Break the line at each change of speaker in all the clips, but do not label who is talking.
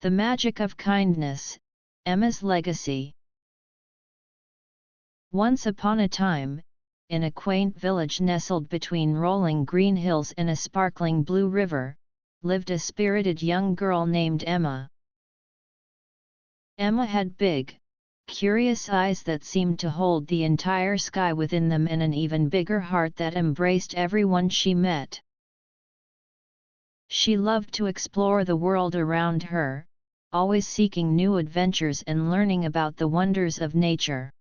The magic of kindness, Emma's legacy. Once upon a time, in a quaint village nestled between rolling green hills and a sparkling blue river, lived a spirited young girl named Emma. Emma had big, curious eyes that seemed to hold the entire sky within them and an even bigger heart that embraced everyone she met. She loved to explore the world around her, always seeking new adventures and learning about the wonders of nature.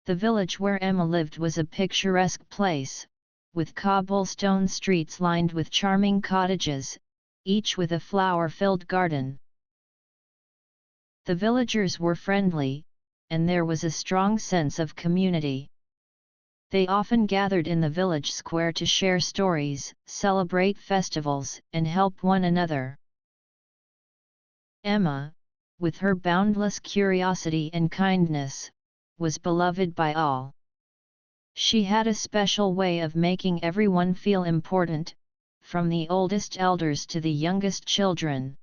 The village where Emma lived was a picturesque place, with cobblestone streets lined with charming cottages, each with a flower-filled garden. The villagers were friendly, and there was a strong sense of community. They often gathered in the village square to share stories, celebrate festivals, and help one another. Emma, with her boundless curiosity and kindness, was beloved by all. She had a special way of making everyone feel important, from the oldest elders to the youngest children.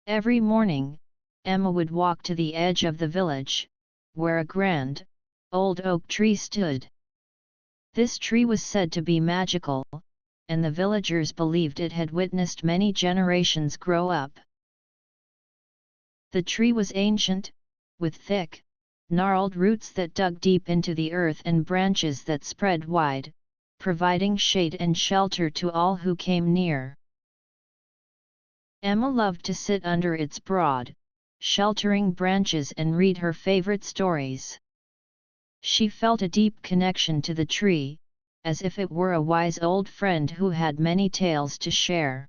Every morning, Emma would walk to the edge of the village, where a grand, old oak tree stood. This tree was said to be magical, and the villagers believed it had witnessed many generations grow up. The tree was ancient, with thick, gnarled roots that dug deep into the earth and branches that spread wide, providing shade and shelter to all who came near. Emma loved to sit under its broad, sheltering branches and read her favorite stories. She felt a deep connection to the tree, as if it were a wise old friend who had many tales to share.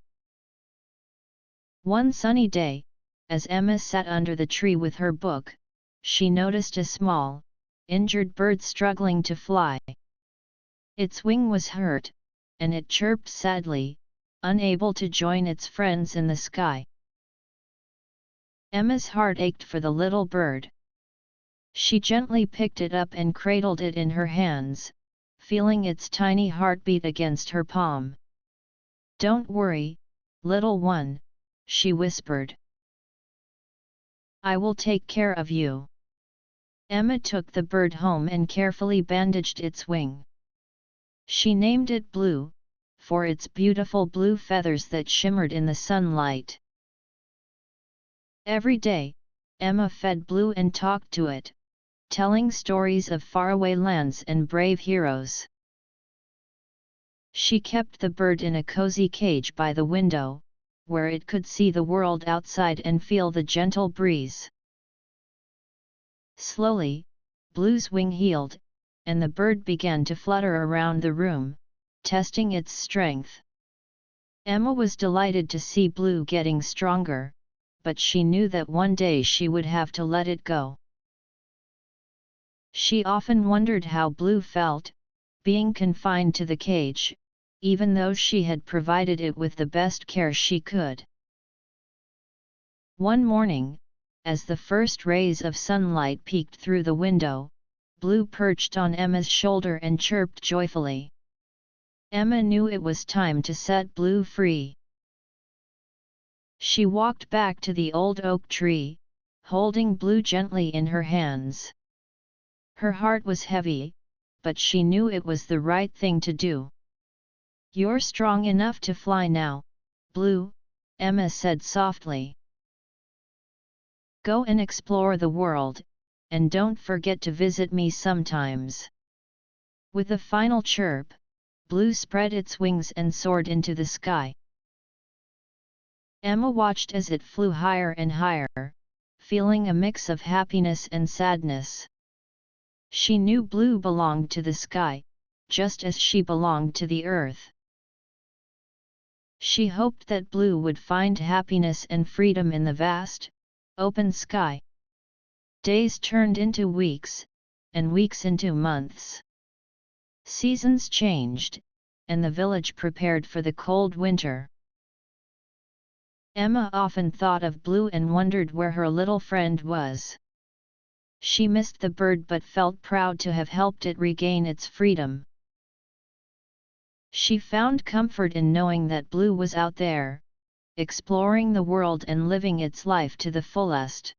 One sunny day, as Emma sat under the tree with her book, she noticed a small, injured bird struggling to fly. Its wing was hurt, and it chirped sadly, unable to join its friends in the sky. Emma's heart ached for the little bird. She gently picked it up and cradled it in her hands, feeling its tiny heartbeat against her palm. "Don't worry, little one," she whispered. "I will take care of you." Emma took the bird home and carefully bandaged its wing. She named it Blue, for its beautiful blue feathers that shimmered in the sunlight. Every day, Emma fed Blue and talked to it, telling stories of faraway lands and brave heroes. She kept the bird in a cozy cage by the window, where it could see the world outside and feel the gentle breeze. Slowly, Blue's wing healed, and the bird began to flutter around the room, testing its strength. Emma was delighted to see Blue getting stronger, but she knew that one day she would have to let it go. She often wondered how Blue felt, being confined to the cage, even though she had provided it with the best care she could. One morning, as the first rays of sunlight peeked through the window, Blue perched on Emma's shoulder and chirped joyfully. Emma knew it was time to set Blue free. She walked back to the old oak tree, holding Blue gently in her hands. Her heart was heavy, but she knew it was the right thing to do. "You're strong enough to fly now, Blue," Emma said softly. "Go and explore the world, and don't forget to visit me sometimes." With a final chirp, Blue spread its wings and soared into the sky. Emma watched as it flew higher and higher, feeling a mix of happiness and sadness. She knew Blue belonged to the sky, just as she belonged to the earth. She hoped that Blue would find happiness and freedom in the vast, open sky. Days turned into weeks, and weeks into months. Seasons changed, and the village prepared for the cold winter. Emma often thought of Blue and wondered where her little friend was. She missed the bird but felt proud to have helped it regain its freedom. She found comfort in knowing that Blue was out there, exploring the world and living its life to the fullest.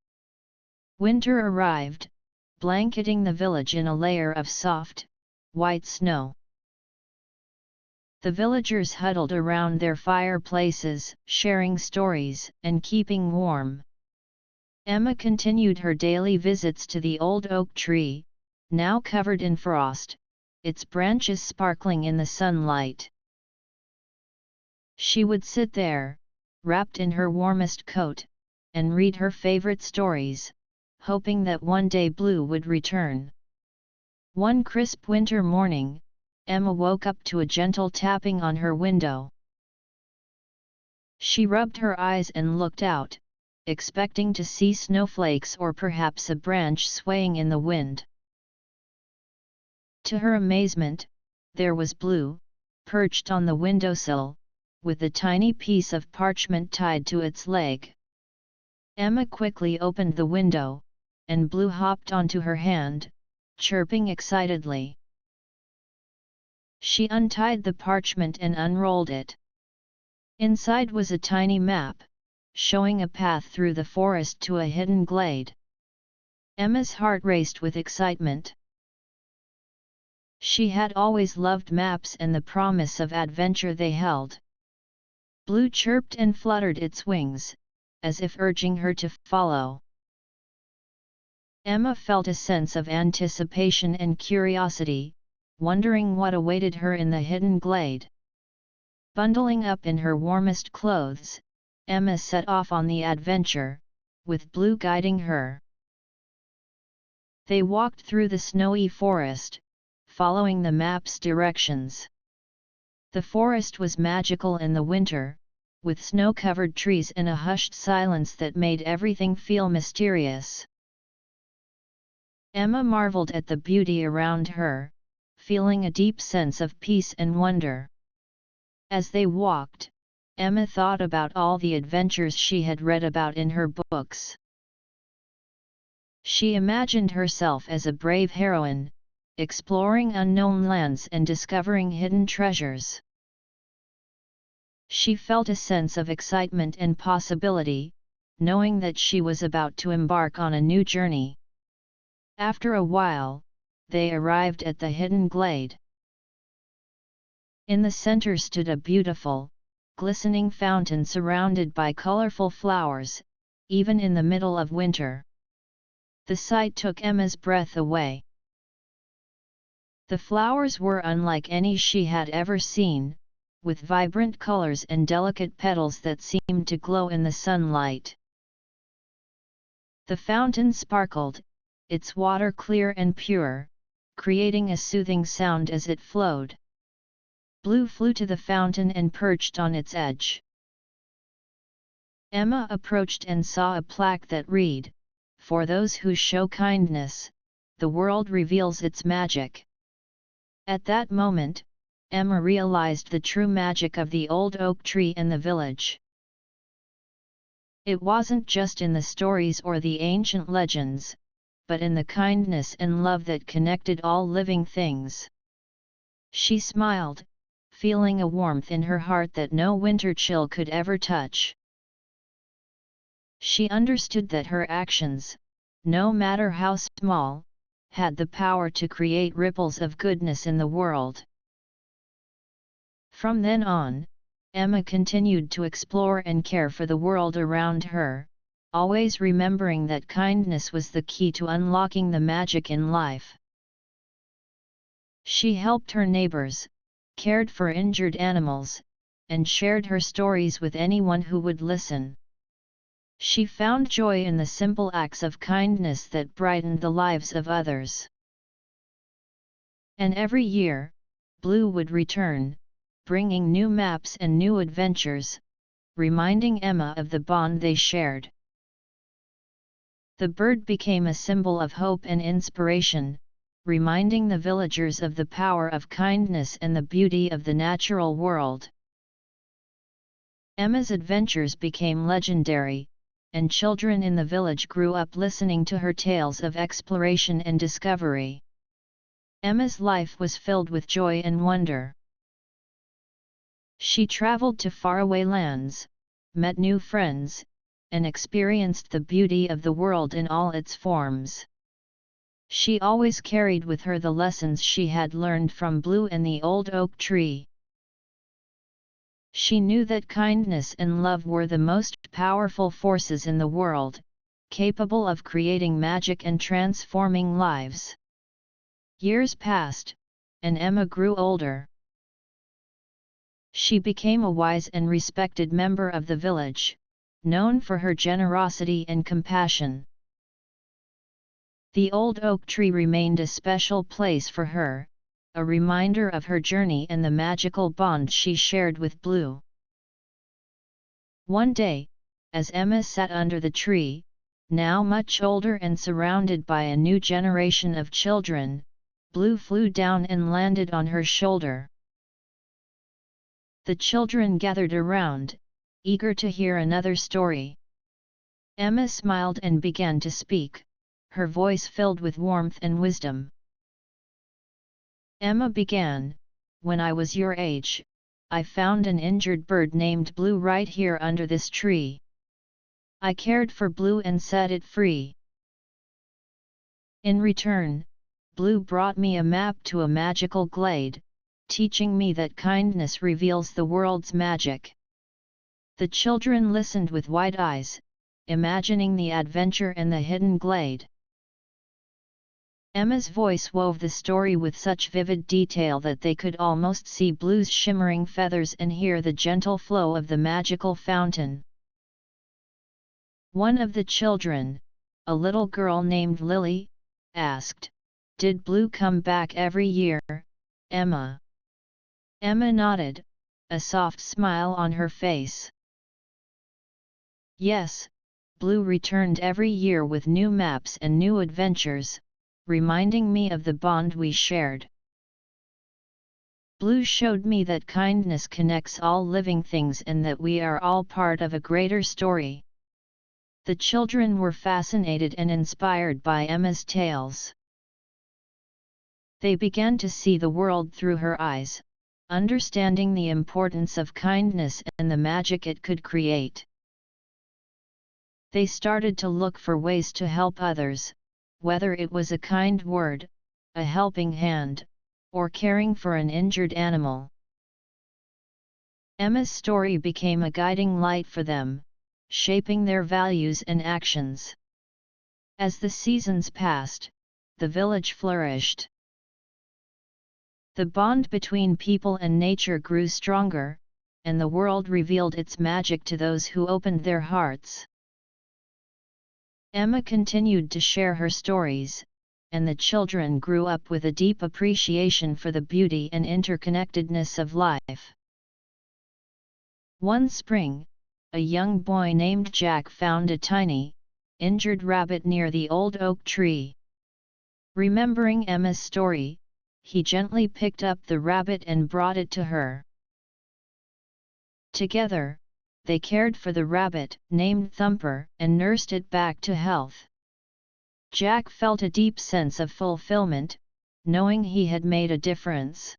Winter arrived, blanketing the village in a layer of soft, white snow. The villagers huddled around their fireplaces, sharing stories and keeping warm. Emma continued her daily visits to the old oak tree, now covered in frost, its branches sparkling in the sunlight. She would sit there, wrapped in her warmest coat, and read her favorite stories, hoping that one day Blue would return. One crisp winter morning, Emma woke up to a gentle tapping on her window. She rubbed her eyes and looked out, expecting to see snowflakes or perhaps a branch swaying in the wind. To her amazement, there was Blue, perched on the windowsill, with a tiny piece of parchment tied to its leg. Emma quickly opened the window, and Blue hopped onto her hand, chirping excitedly. She untied the parchment and unrolled it. Inside was a tiny map, showing a path through the forest to a hidden glade. Emma's heart raced with excitement. She had always loved maps and the promise of adventure they held. Blue chirped and fluttered its wings, as if urging her to follow. Emma felt a sense of anticipation and curiosity, wondering what awaited her in the hidden glade. Bundling up in her warmest clothes, Emma set off on the adventure, with Blue guiding her. They walked through the snowy forest, following the map's directions. The forest was magical in the winter, with snow-covered trees and a hushed silence that made everything feel mysterious. Emma marveled at the beauty around her, feeling a deep sense of peace and wonder. As they walked, Emma thought about all the adventures she had read about in her books. She imagined herself as a brave heroine, exploring unknown lands and discovering hidden treasures. She felt a sense of excitement and possibility, knowing that she was about to embark on a new journey. After a while, they arrived at the hidden glade. In the center stood a beautiful, glistening fountain surrounded by colorful flowers, even in the middle of winter. The sight took Emma's breath away. The flowers were unlike any she had ever seen, with vibrant colors and delicate petals that seemed to glow in the sunlight. The fountain sparkled, its water clear and pure, creating a soothing sound as it flowed. Blue flew to the fountain and perched on its edge. Emma approached and saw a plaque that read, "For those who show kindness, the world reveals its magic." At that moment, Emma realized the true magic of the old oak tree and the village. It wasn't just in the stories or the ancient legends, but in the kindness and love that connected all living things. She smiled, feeling a warmth in her heart that no winter chill could ever touch. She understood that her actions, no matter how small, had the power to create ripples of goodness in the world. From then on, Emma continued to explore and care for the world around her, always remembering that kindness was the key to unlocking the magic in life. She helped her neighbors, cared for injured animals, and shared her stories with anyone who would listen. She found joy in the simple acts of kindness that brightened the lives of others. And every year, Blue would return, bringing new maps and new adventures, reminding Emma of the bond they shared. The bird became a symbol of hope and inspiration, reminding the villagers of the power of kindness and the beauty of the natural world. Emma's adventures became legendary, and children in the village grew up listening to her tales of exploration and discovery. Emma's life was filled with joy and wonder. She traveled to faraway lands, met new friends, and experienced the beauty of the world in all its forms. She always carried with her the lessons she had learned from Blue and the old oak tree. She knew that kindness and love were the most powerful forces in the world, capable of creating magic and transforming lives. Years passed, and Emma grew older. She became a wise and respected member of the village, known for her generosity and compassion. The old oak tree remained a special place for her, a reminder of her journey and the magical bond she shared with Blue. One day, as Emma sat under the tree, now much older and surrounded by a new generation of children, Blue flew down and landed on her shoulder. The children gathered around, eager to hear another story. Emma smiled and began to speak, her voice filled with warmth and wisdom. Emma began, "When I was your age, I found an injured bird named Blue right here under this tree. I cared for Blue and set it free. In return, Blue brought me a map to a magical glade, teaching me that kindness reveals the world's magic." The children listened with wide eyes, imagining the adventure and the hidden glade. Emma's voice wove the story with such vivid detail that they could almost see Blue's shimmering feathers and hear the gentle flow of the magical fountain. One of the children, a little girl named Lily, asked, "Did Blue come back every year, Emma?" Emma nodded, a soft smile on her face. "Yes, Blue returned every year with new maps and new adventures, reminding me of the bond we shared. Blue showed me that kindness connects all living things and that we are all part of a greater story." The children were fascinated and inspired by Emma's tales. They began to see the world through her eyes, understanding the importance of kindness and the magic it could create. They started to look for ways to help others, whether it was a kind word, a helping hand, or caring for an injured animal. Emma's story became a guiding light for them, shaping their values and actions. As the seasons passed, the village flourished. The bond between people and nature grew stronger, and the world revealed its magic to those who opened their hearts. Emma continued to share her stories, and the children grew up with a deep appreciation for the beauty and interconnectedness of life. One spring, a young boy named Jack found a tiny, injured rabbit near the old oak tree. Remembering Emma's story, he gently picked up the rabbit and brought it to her. Together, they cared for the rabbit, named Thumper, and nursed it back to health. Jack felt a deep sense of fulfillment, knowing he had made a difference.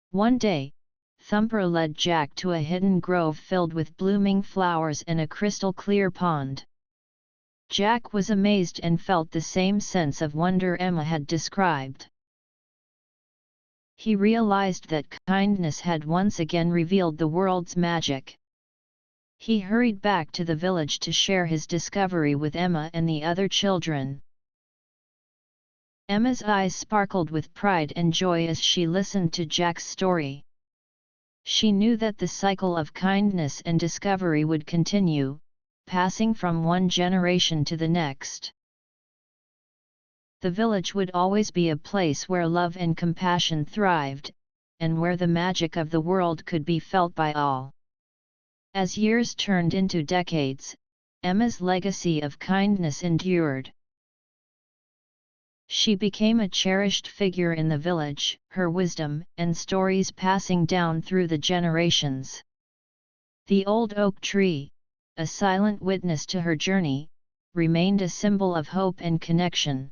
One day, Thumper led Jack to a hidden grove filled with blooming flowers and a crystal-clear pond. Jack was amazed and felt the same sense of wonder Emma had described. He realized that kindness had once again revealed the world's magic. He hurried back to the village to share his discovery with Emma and the other children. Emma's eyes sparkled with pride and joy as she listened to Jack's story. She knew that the cycle of kindness and discovery would continue, passing from one generation to the next. The village would always be a place where love and compassion thrived, and where the magic of the world could be felt by all. As years turned into decades, Emma's legacy of kindness endured. She became a cherished figure in the village, her wisdom and stories passing down through the generations. The old oak tree, a silent witness to her journey, remained a symbol of hope and connection.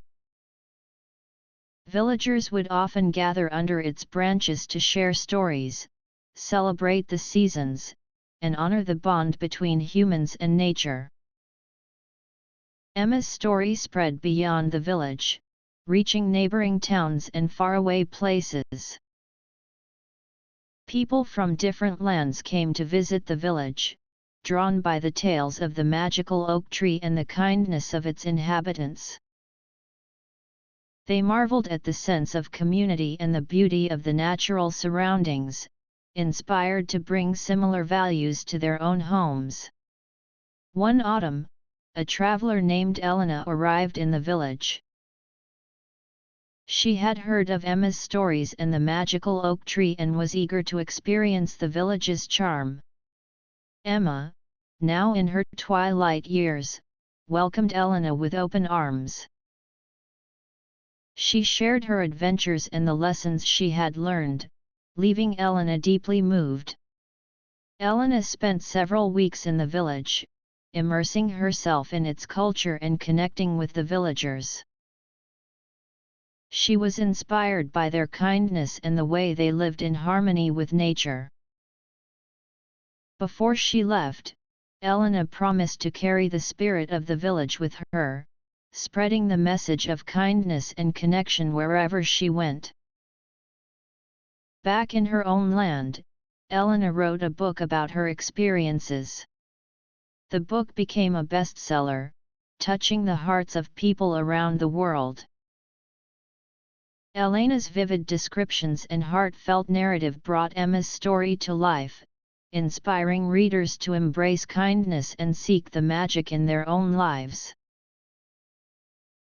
Villagers would often gather under its branches to share stories, celebrate the seasons, and honor the bond between humans and nature. Emma's story spread beyond the village, reaching neighboring towns and faraway places. People from different lands came to visit the village, drawn by the tales of the magical oak tree and the kindness of its inhabitants. They marveled at the sense of community and the beauty of the natural surroundings, inspired to bring similar values to their own homes. One autumn, a traveler named Elena arrived in the village. She had heard of Emma's stories and the magical oak tree and was eager to experience the village's charm. Emma, now in her twilight years, welcomed Elena with open arms. She shared her adventures and the lessons she had learned, leaving Elena deeply moved. Elena spent several weeks in the village, immersing herself in its culture and connecting with the villagers. She was inspired by their kindness and the way they lived in harmony with nature. Before she left, Elena promised to carry the spirit of the village with her, spreading the message of kindness and connection wherever she went. Back in her own land, Elena wrote a book about her experiences. The book became a bestseller, touching the hearts of people around the world. Elena's vivid descriptions and heartfelt narrative brought Emma's story to life, inspiring readers to embrace kindness and seek the magic in their own lives.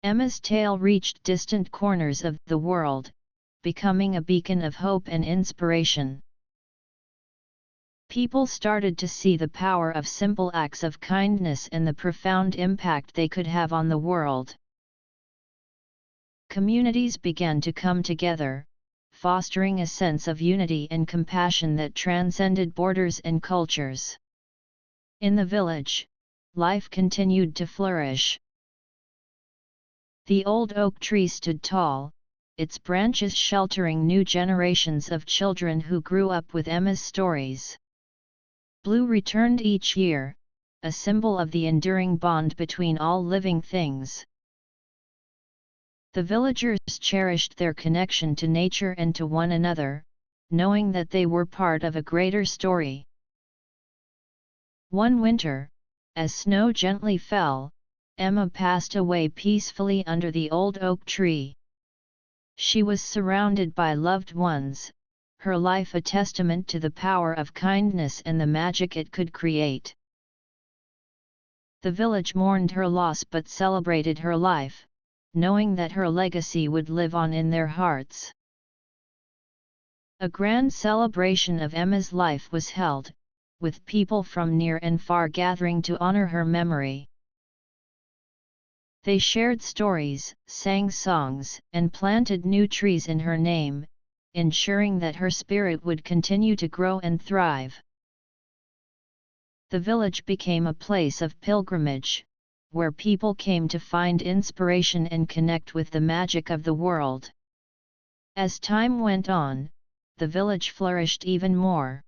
Emma's tale reached distant corners of the world, becoming a beacon of hope and inspiration. People started to see the power of simple acts of kindness and the profound impact they could have on the world. Communities began to come together, fostering a sense of unity and compassion that transcended borders and cultures. In the village, life continued to flourish. The old oak tree stood tall, its branches sheltering new generations of children who grew up with Emma's stories. Blue returned each year, a symbol of the enduring bond between all living things. The villagers cherished their connection to nature and to one another, knowing that they were part of a greater story. One winter, as snow gently fell, Emma passed away peacefully under the old oak tree. She was surrounded by loved ones, her life a testament to the power of kindness and the magic it could create. The village mourned her loss but celebrated her life, knowing that her legacy would live on in their hearts. A grand celebration of Emma's life was held, with people from near and far gathering to honor her memory. They shared stories, sang songs, and planted new trees in her name, ensuring that her spirit would continue to grow and thrive. The village became a place of pilgrimage, where people came to find inspiration and connect with the magic of the world. As time went on, the village flourished even more.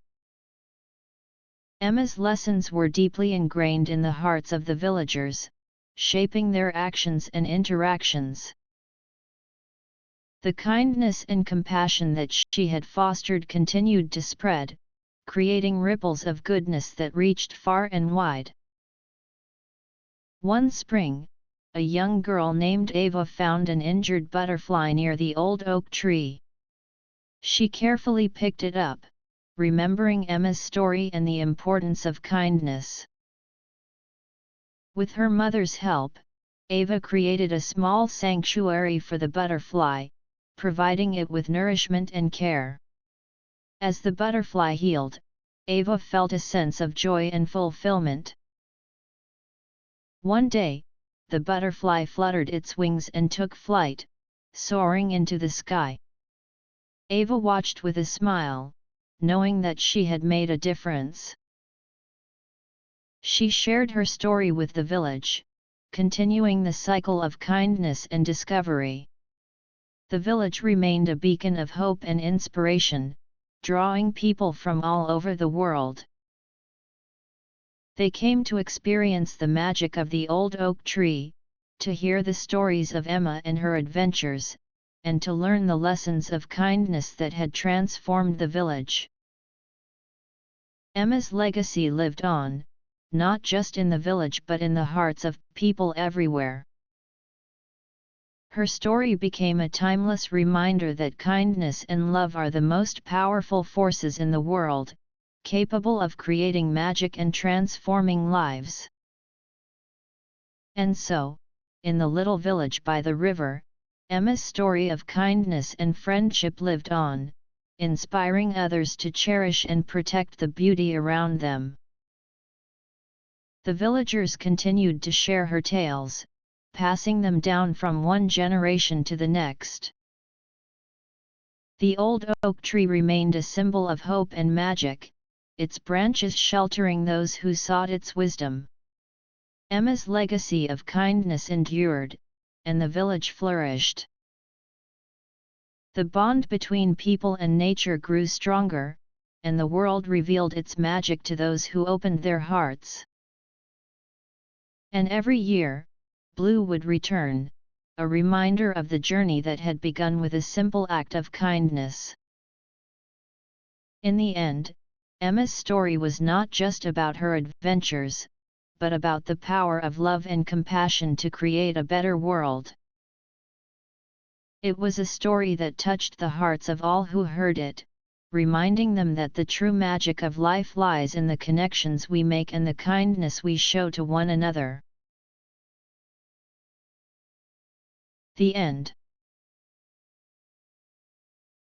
Emma's lessons were deeply ingrained in the hearts of the villagers, shaping their actions and interactions. The kindness and compassion that she had fostered continued to spread, creating ripples of goodness that reached far and wide. One spring, a young girl named Ava found an injured butterfly near the old oak tree. She carefully picked it up, remembering Emma's story and the importance of kindness. With her mother's help, Ava created a small sanctuary for the butterfly, providing it with nourishment and care. As the butterfly healed, Ava felt a sense of joy and fulfillment. One day, the butterfly fluttered its wings and took flight, soaring into the sky. Ava watched with a smile, knowing that she had made a difference. She shared her story with the village, continuing the cycle of kindness and discovery. The village remained a beacon of hope and inspiration, drawing people from all over the world. They came to experience the magic of the old oak tree, to hear the stories of Emma and her adventures, and to learn the lessons of kindness that had transformed the village. Emma's legacy lived on, not just in the village but in the hearts of people everywhere. Her story became a timeless reminder that kindness and love are the most powerful forces in the world, capable of creating magic and transforming lives. And so, in the little village by the river, Emma's story of kindness and friendship lived on, inspiring others to cherish and protect the beauty around them. The villagers continued to share her tales, passing them down from one generation to the next. The old oak tree remained a symbol of hope and magic, its branches sheltering those who sought its wisdom. Emma's legacy of kindness endured, and the village flourished. The bond between people and nature grew stronger, and the world revealed its magic to those who opened their hearts. And every year, Blue would return, a reminder of the journey that had begun with a simple act of kindness. In the end, Emma's story was not just about her adventures, but about the power of love and compassion to create a better world. It was a story that touched the hearts of all who heard it, reminding them that the true magic of life lies in the connections we make and the kindness we show to one another. The end.